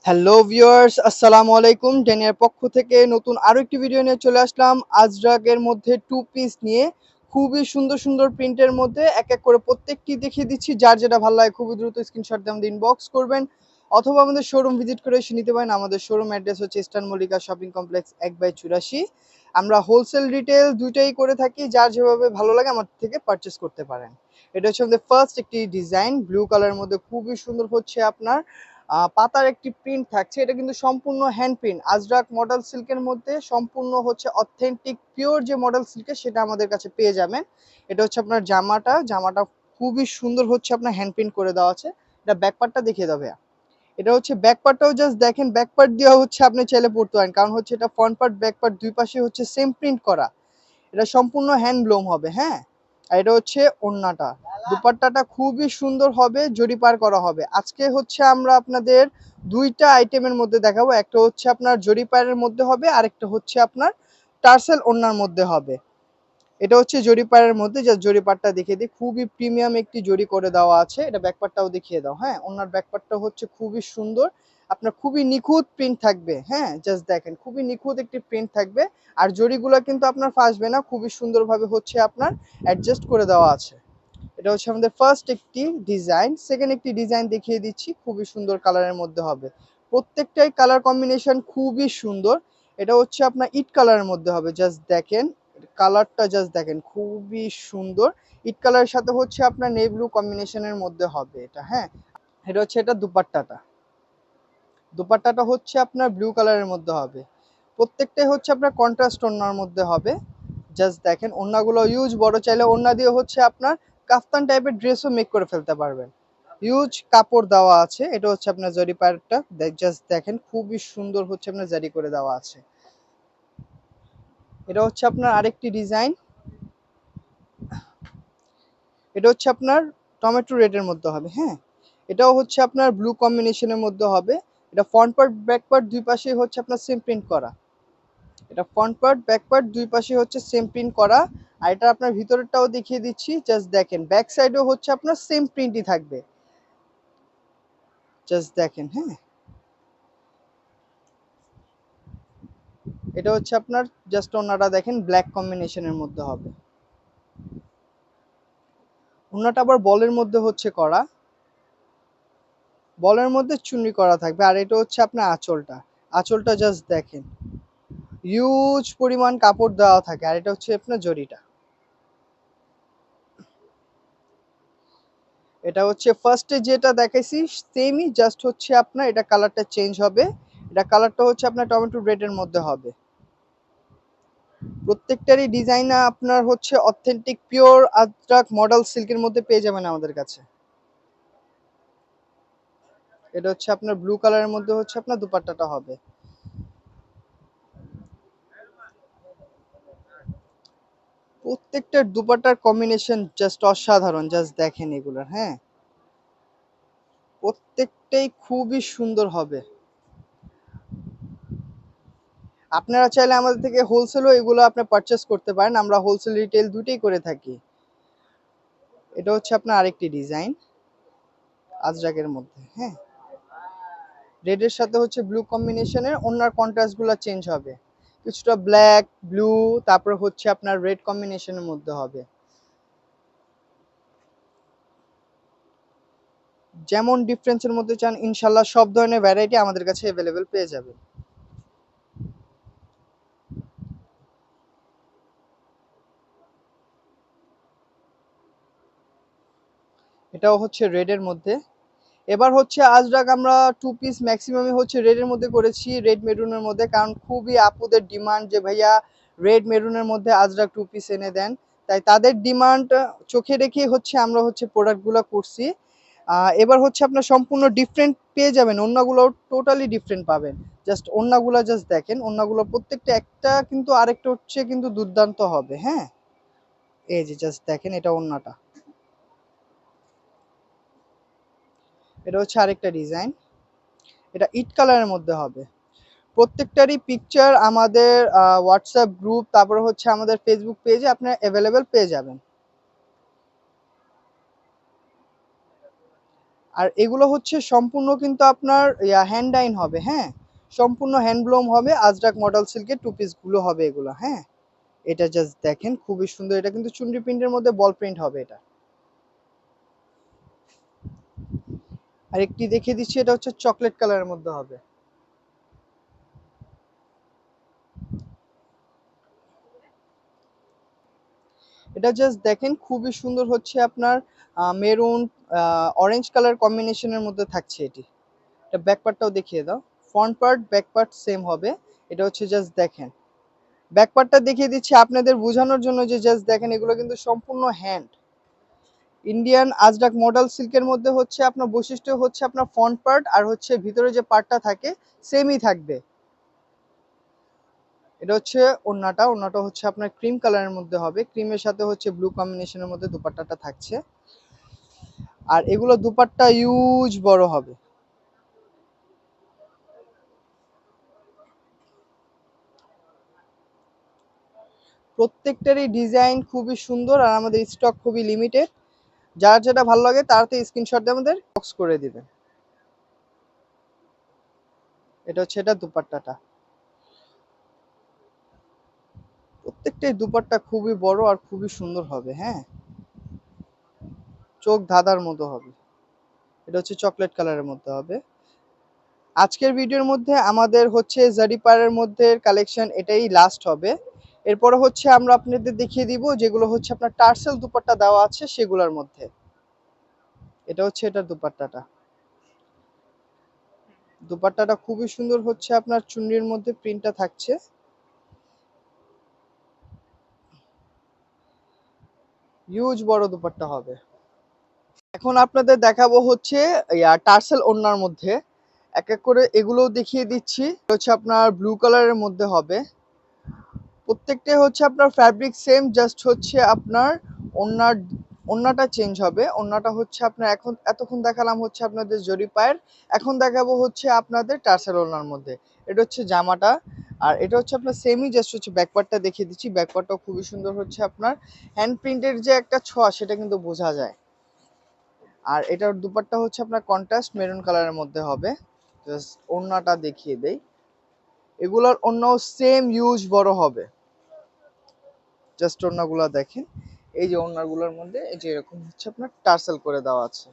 Hello viewers, আসসালামু আলাইকুম। ড্যানিয়ার পক্ষ থেকে নতুন আরো একটি ভিডিও নিয়ে চলে আসলাম আজরাকের মধ্যে টু পিস নিয়ে। খুবই সুন্দর সুন্দর প্রিন্টের মধ্যে এক এক করে প্রত্যেকটি দেখিয়ে দিচ্ছি। যার যেটা ভালো লাগে খুবই দ্রুত স্ক্রিনশট দিয়ে আমাদের ইনবক্স করবেন অথবা আমাদের শোরুম ভিজিট করে এসে নিতে পারেন। আমাদের শোরুম অ্যাড্রেস হচ্ছে ইস্টার্ন মল্লিকা শপিং কমপ্লেক্স 1/84। আমরা হোলসেল রিটেল দুইটাই করে থাকি, যার যেভাবে ভালো লাগে আমার থেকে পারচেস করতে পারেন। এটা হচ্ছে আমাদের ফার্স্ট একটি ডিজাইন, ব্লু কালারের মধ্যে খুবই সুন্দর হচ্ছে আপনার পাতার একটি প্রিন্ট থাকছে। এটা কিন্তু সম্পূর্ণ হ্যান্ড প্রিন্ট, আজরাক মডেল সিল্কের মধ্যে সম্পূর্ণ হচ্ছে অথেন্টিক পিওর যে মডেল সিল্কের সেটা আমাদের কাছে পেয়ে যাবেন। এটা হচ্ছে আপনার জামাটা খুবই সুন্দর হচ্ছে আপনার হ্যান্ড প্রিন্ট করে দেওয়া আছে। এটা ব্যাকপার্টটা দেখিয়ে দেবে। এটা হচ্ছে ব্যাকপার্টটাও জাস্ট দেখেন, ব্যাকপার্ট দিয়ে হচ্ছে আপনি চাইলে পড়তে পারেন, কারণ হচ্ছে এটা ফ্রন্ট পার্ট ব্যাকপার্ট দুই পাশে হচ্ছে সেম প্রিন্ট করা। এটা সম্পূর্ণ হ্যান্ডলুম হবে, হ্যাঁ। আর এটা হচ্ছে ওড়নাটা, দুপাট্টাটা খুবই সুন্দর হবে, জরি পার করা হবে। আজকে হচ্ছে আমরা আপনাদের দুইটা আইটেমের মধ্যে দেখাবো, একটা হচ্ছে আপনার জরি পায়ের মধ্যে হবে, আরেকটা হচ্ছে আপনার টার্সেল ওড়নার মধ্যে হবে। এটা হচ্ছে জরি পাড়ের মধ্যে, যা জরি পাড়টা দেখিয়ে দিই, খুবই প্রিমিয়াম একটি জরি করে দেওয়া আছে। এটা ব্যাকপার্টটাও দেখিয়ে দাও, হ্যাঁ। ওনার ব্যাকপার্টটা হচ্ছে খুবই সুন্দর, আপনার খুবই নিখুঁত প্রিন্ট থাকবে, হ্যাঁ। জাস্ট দেখেন খুবই নিখুঁত একটি প্রিন্ট থাকবে। আর জরিগুলো কিন্তু আপনার ফাঁসবে না, খুবই সুন্দরভাবে হচ্ছে আপনার অ্যাডজাস্ট করে দেওয়া আছে। এটা হচ্ছে আমাদের ফার্স্ট একটি ডিজাইন। সেকেন্ড একটি ডিজাইন দেখিয়ে দিচ্ছি, খুবই সুন্দর কালারের মধ্যে হবে। প্রত্যেকটাই কালার কম্বিনেশন খুবই সুন্দর। এটা হচ্ছে আপনার ইট কালারের মধ্যে হবে, জাস্ট দেখেন কালারটা, জাস্ট দেখেন খুবই সুন্দর। ইট কালারের সাথে হচ্ছে আপনার নেভি ব্লু কম্বিনেশনের মধ্যে হবে এটা, হ্যাঁ। এটা হচ্ছে এটা দুপাট্টাটা হচ্ছে আপনার ব্লু কালারের মধ্যে হবে। প্রত্যেকটাই হচ্ছে আপনার কন্ট্রাস্ট ওড়নার মধ্যে হবে। জাস্ট দেখেন ওড়নাগুলো ইউজ বড়, চাইলে ওড়না দিয়ে হচ্ছে আপনার কাফতান টাইপের ড্রেসও মেক করে ফেলতে পারবেন। ইউজ কাপড় দেওয়া আছে। এটা হচ্ছে আপনার জরি পাড়টা, জাস্ট দেখেন খুবই সুন্দর হচ্ছে আপনার জারি করে দেওয়া আছে। এটা হচ্ছে আপনার আরেকটি ডিজাইন। এটা হচ্ছে আপনার টমেটো রেডের মধ্যে হবে, হ্যাঁ। এটাও হচ্ছে আপনার ব্লু কম্বিনেশনের মধ্যে হবে। এটা ফ্রন্ট পার্ট ব্যাক পার্ট দুই পাশেই হচ্ছে আপনার সেম প্রিন্ট করা। এটা ফ্রন্ট পার্ট ব্যাক পার্ট দুই পাশে হচ্ছে সেম প্রিন্ট করা। আর এটা আপনার ভিতরেরটাও দেখিয়ে দিচ্ছি, জাস্ট দেখেন ব্যাক সাইডেও হচ্ছে আপনার সেম প্রিন্টই থাকবে। জাস্ট দেখেন, হ্যাঁ। এটা হচ্ছে আপনার জাস্ট ওনাটা দেখেন ব্ল্যাক কম্বিনেশনের মধ্যে হবে। ওনাটা আবার বলের মধ্যে হচ্ছে করা, বলের মধ্যে চুনরি করা থাকবে। আর এটা হচ্ছে আপনার আঁচলটা জাস্ট দেখেন হিউজ পরিমাণ কাপড় দেওয়া থাকে। আর এটা হচ্ছে আপনার জরিটা। এটা হচ্ছে ফার্স্টে যেটা দেখাইছি সেমই, জাস্ট হচ্ছে আপনার এটা কালারটা চেঞ্জ হবে। এটা কালারটা হচ্ছে আপনার টমেটো রেডের মধ্যে হবে। প্রত্যেকটারই ডিজাইন আপনার হচ্ছে অথেন্টিক পিওর আজরাক মডেল সিল্কের মধ্যে পেয়ে যাবেন আমাদের কাছে। এটা হচ্ছে আপনার ব্লু কালারের মধ্যে হচ্ছে আপনার দুপাট্টাটা হবে। প্রত্যেকটার দুপাট্টার কম্বিনেশন জাস্ট অসাধারণ, জাস্ট দেখেন এগুলোর, হ্যাঁ। প্রত্যেকটাই খুবই সুন্দর হবে। আপনারা চাইলে আমাদের থেকে হোলসেলও এগুলো আপনি পারচেস করতে পারেন, আমরা হোলসেল রিটেল দুটোই করে থাকি। এটা হচ্ছে আপনার আরেকটি ডিজাইন আজরাকের মধ্যে, হ্যাঁ। রেডের সাথে হচ্ছে ব্লু কম্বিনেশনের ওনার কন্ট্রাস্ট গুলো চেঞ্জ হবে, কিছুটা ব্ল্যাক ব্লু, তারপরে হচ্ছে আপনার রেড কম্বিনেশনের মধ্যে হবে। যেমন ডিফারেন্সের মধ্যে চান ইনশাল্লাহ সব ধরনের ভ্যারাইটি আমাদের কাছে অ্যাভেলেবেল পেয়ে যাবেন। এটাও হচ্ছে রেডের মধ্যে। এবার হচ্ছে আজরাক আমরা টু পিস ম্যাক্সিমামই হচ্ছে রেডের মধ্যে করেছি, রেড মেরুনের মধ্যে, কারণ খুবই আপুদের ডিমান্ড যে ভাইয়া রেড মেরুনের মধ্যে আজরাক টু পিস এনে দেন। তাই তাদের ডিমান্ড চোখে রেখে হচ্ছে আমরা হচ্ছে প্রোডাক্টগুলো করছি। এবার হচ্ছে আপনার সম্পূর্ণ ডিফারেন্ট পেয়ে যাবেন, ওড়নাগুলো টোটালি ডিফারেন্ট পাবেন। জাস্ট ওড়নাগুলো জাস্ট দেখেন, ওড়নাগুলো প্রত্যেকটা একটা কিন্তু আরেকটা হচ্ছে কিন্তু দুর্দান্ত হবে, হ্যাঁ। এই যে জাস্ট দেখেন এটা ওড়নাটা। এটা হচ্ছে আরেকটা ডিজাইন, এটা ইট কালারের মধ্যে হবে। প্রত্যেকটারই পিকচার আমাদের হোয়াটসঅ্যাপ গ্রুপ, তারপরে হচ্ছে আমাদের ফেসবুক পেজে আপনারা অ্যাভেলেবেল পেয়ে যাবেন। আর এগুলো হচ্ছে সম্পূর্ণ কিন্তু আপনার হ্যান্ড ডাইন হবে, হ্যাঁ, সম্পূর্ণ হ্যান্ডব্লুম হবে। আজরাক মডেল সিল্কের টু পিস গুলো হবে এগুলো, হ্যাঁ। এটা জাস্ট দেখেন খুবই সুন্দর, এটা কিন্তু চুনরি প্রিন্টের মধ্যে বল প্রিন্ট হবে এটা। আর একটি দেখিয়ে দিচ্ছি, এটা হচ্ছে চকলেট কালারের মধ্যে হবে। এটা জাস্ট দেখেন খুবই সুন্দর হচ্ছে আপনার মেরুন অরেঞ্জ কালার কম্বিনেশনের মধ্যে থাকছে এটি। এটা ব্যাক পার্টটাও দেখিয়ে দাও। Front part back part same হবে। এটা হচ্ছে জাস্ট দেখেন ব্যাক পার্টটা দেখিয়ে দিচ্ছি আপনাদের বোঝানোর জন্য যে জাস্ট দেখেন এগুলো কিন্তু সম্পূর্ণ হ্যান্ড ইন্ডিয়ান আজরাক মডেল সিল্কের মধ্যে হচ্ছে আপনার বৈশিষ্ট্য হচ্ছে আপনার ফ্রন্ট পার্ট আর হচ্ছে ভিতরে যে পার্টটা থাকে সেমই থাকবে। এটা হচ্ছে ওড়নাটা হচ্ছে আপনার ক্রিম কালারের মধ্যে হবে, ক্রিমের সাথে হচ্ছে ব্লু কম্বিনেশনের মধ্যে দুপাট্টাটা থাকছে। আর এগুলো দুপাট্টা ইউজ বড় হবে। প্রত্যেকটারই ডিজাইন খুবই সুন্দর আর আমাদের স্টক খুবই লিমিটেড। যার যেটা ভালো লাগে তাড়াতাড়ি স্ক্রিনশট দিয়ে আমাদের বক্স করে দিবেন। এটা হচ্ছে এটা দুপাট্টাটা। প্রত্যেকটাই দুপাট্টা খুবই বড় আর খুবই সুন্দর হবে, হ্যাঁ, চোখ ধাঁধার মতো হবে। এটা হচ্ছে চকলেট কালারের মধ্যে হবে। আজকের ভিডিওর মধ্যে আমাদের হচ্ছে জারিপারের মধ্যে কালেকশন এটাই লাস্ট হবে। এরপরে হচ্ছে আমরা আপনাদের দেখিয়ে দিব যেগুলো হচ্ছে আপনার টার্সেল দুপাট্টা দেওয়া আছে সেগুলোর মধ্যে। এটা হচ্ছে এটার দুপাট্টাটা। দুপাট্টাটা খুবই সুন্দর হচ্ছে আপনার চুন্ডির মধ্যে প্রিন্টটা থাকছে। হিউজ বড় দুপাট্টা হবে। এখন আপনাদের দেখাবো হচ্ছে টার্সেল ওড়নার মধ্যে এক এক করে এগুলোও দেখিয়ে দিচ্ছি। হচ্ছে আপনার ব্লু কালারের মধ্যে হবে। প্রত্যেকটাই হচ্ছে আপনার ফ্যাব্রিক সেম, জাস্ট হচ্ছে আপনার ওড়নার ওড়নাটা চেঞ্জ হবে। ওড়নাটা হচ্ছে আপনার এখন এতক্ষণ দেখালাম হচ্ছে আপনাদের জরি পায়ের, এখন দেখাবো হচ্ছে আপনাদের টার্সেল ওড়নার মধ্যে। এটা হচ্ছে জামাটা আর এটা হচ্ছে আপনার সেমি, জাস্ট হচ্ছে ব্যাকপার্টটা দেখিয়ে দিচ্ছি। ব্যাকপার্টটাও খুবই সুন্দর হচ্ছে আপনার হ্যান্ড প্রিন্টের যে একটা ছোঁয়া সেটা কিন্তু বোঝা যায়। আর এটার দুপাট্টা হচ্ছে আপনার কন্ট্রাস্ট মেরুন কালারের মধ্যে হবে। জাস্ট ওড়নাটা দেখিয়ে দেই, এগুলোর ওড়নাও সেম ইউজ বড় হবে। জাস্ট ওড়নাগুলো দেখেন, এই যে ওড়নাগুলোর মধ্যে এই যে এরকম হচ্ছে আপনার টার্সেল করে দেওয়া আছে।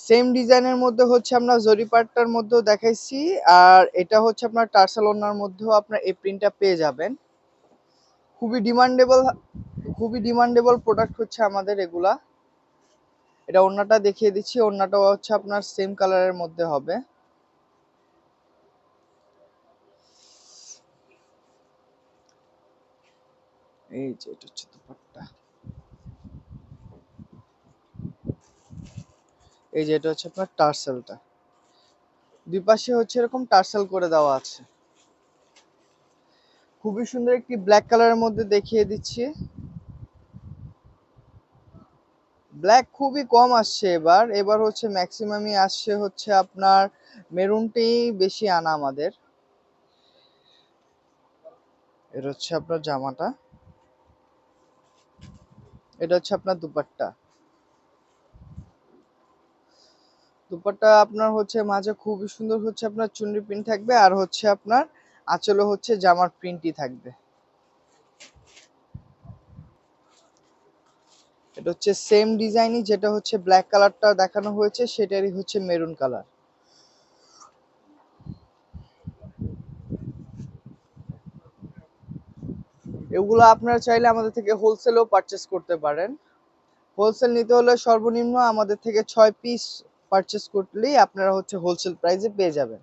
সেম ডিজাইনের মধ্যে হচ্ছে আমরা জরি পাটটার মধ্যেও দেখাইছি। আর এটা হচ্ছে আপনার টার্সেল ওড়নার মধ্যেও আপনার এই প্রিন্টটা পেয়ে যাবেন। খুবই ডিমান্ডেবল, খুবই ডিমান্ডেবল প্রোডাক্ট হচ্ছে আমাদের এগুলা। এটা ওড়নাটা দেখিয়ে দিচ্ছি, ওড়নাটাও হচ্ছে আপনার সেম কালারের মধ্যে হবে। এই যে এটা হচ্ছে দুপাট্টা, এই যে এটা হচ্ছে আপনার টার্সেলটা, দুই পাশে হচ্ছে এরকম টার্সেল করে দেওয়া আছে। খুবই সুন্দর একটি ব্ল্যাক কালারের মধ্যে দেখিয়ে দিচ্ছি। ব্ল্যাক খুবই কম আসছে এবার, এবার হচ্ছে ম্যাক্সিমামই আসছে হচ্ছে আপনার মেরুনটাই বেশি আনা আমাদের। এটা হচ্ছে আপনার জামাটা, এটা হচ্ছে আপনার দুপাট্টা। দুপাট্টা আপনার হচ্ছে মাঝে খুবই সুন্দর হচ্ছে আপনার চুনরি প্রিন্ট থাকবে আর হচ্ছে আপনার আঁচলে হচ্ছে জামার প্রিন্টই থাকবে। এটা হচ্ছে সেম ডিজাইনই, যেটা হচ্ছে ব্ল্যাক কালারটা দেখানো হয়েছে সেটারই হচ্ছে মেরুন কালার। এগুলো আপনারা চাইলে আমাদের থেকে হোলসেলও পারচেস করতে পারেন। হোলসেল নিতে হলে সর্বনিম্ন আমাদের থেকে 6 পিস পারচেস করলেই আপনারা হচ্ছে হোলসেল প্রাইসে পেয়ে যাবেন।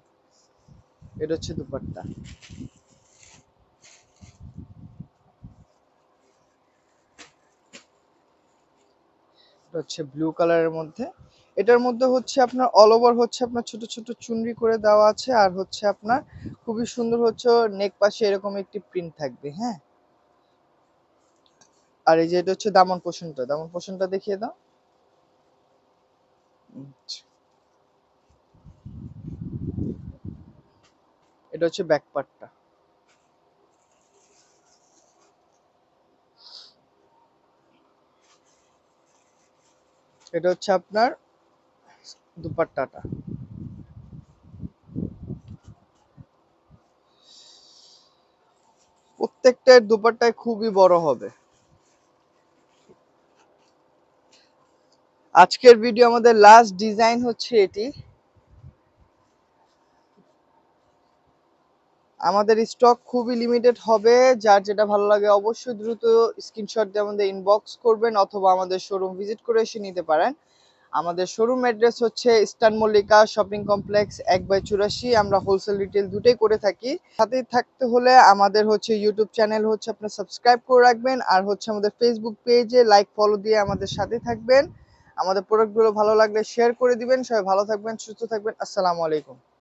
এটা হচ্ছে দুপাট্টা। এটা হচ্ছে ব্লু কালারের মধ্যে। এটার মধ্যে হচ্ছে আপনার অল ওভার হচ্ছে আপনার ছোট ছোট চুনরি করে দেওয়া আছে আর হচ্ছে আপনার খুবই সুন্দর হচ্ছে নেক পাশে এরকম একটি প্রিন্ট থাকবে, হ্যাঁ। আর এই যে এটা হচ্ছে দামন পোষণটা, দামন পোষণটা দেখিয়ে দাও। আচ্ছা, এটা হচ্ছে ব্যাক পার্টটা। এটা হচ্ছে আপনার দুপাট্টাটা। প্রত্যেকটার দুপাট্টায় খুবই বড় হবে। আজকের ভিডিও আমাদের লাস্ট ডিজাইন হচ্ছে এটি। আমাদের স্টক খুবই লিমিটেড হবে, যার যেটা ভালো লাগে অবশ্যই দ্রুত স্ক্রিনশট দিয়ে আমাদের ইনবক্স করবেন অথবা আমাদের শোরুম ভিজিট করে এসে নিতে পারেন। আমাদের শোরুম অ্যাড্রেস হচ্ছে ইস্টার্ন মল্লিকা শপিং কমপ্লেক্স 1/84। আমরা হোলসেল রিটেল দুটোই করে থাকি। সাথেই থাকতে হলে আমাদের হচ্ছে ইউটিউব চ্যানেল হচ্ছে আপনার সাবস্ক্রাইব করে রাখবেন, আর হচ্ছে আমাদের ফেসবুক পেজে লাইক ফলো দিয়ে আমাদের সাথে থাকবেন। আমাদের প্রোডাক্টগুলো ভালো লাগলে শেয়ার করে দিবেন। সবাই ভালো থাকবেন, সুস্থ থাকবেন। আসসালামু আলাইকুম।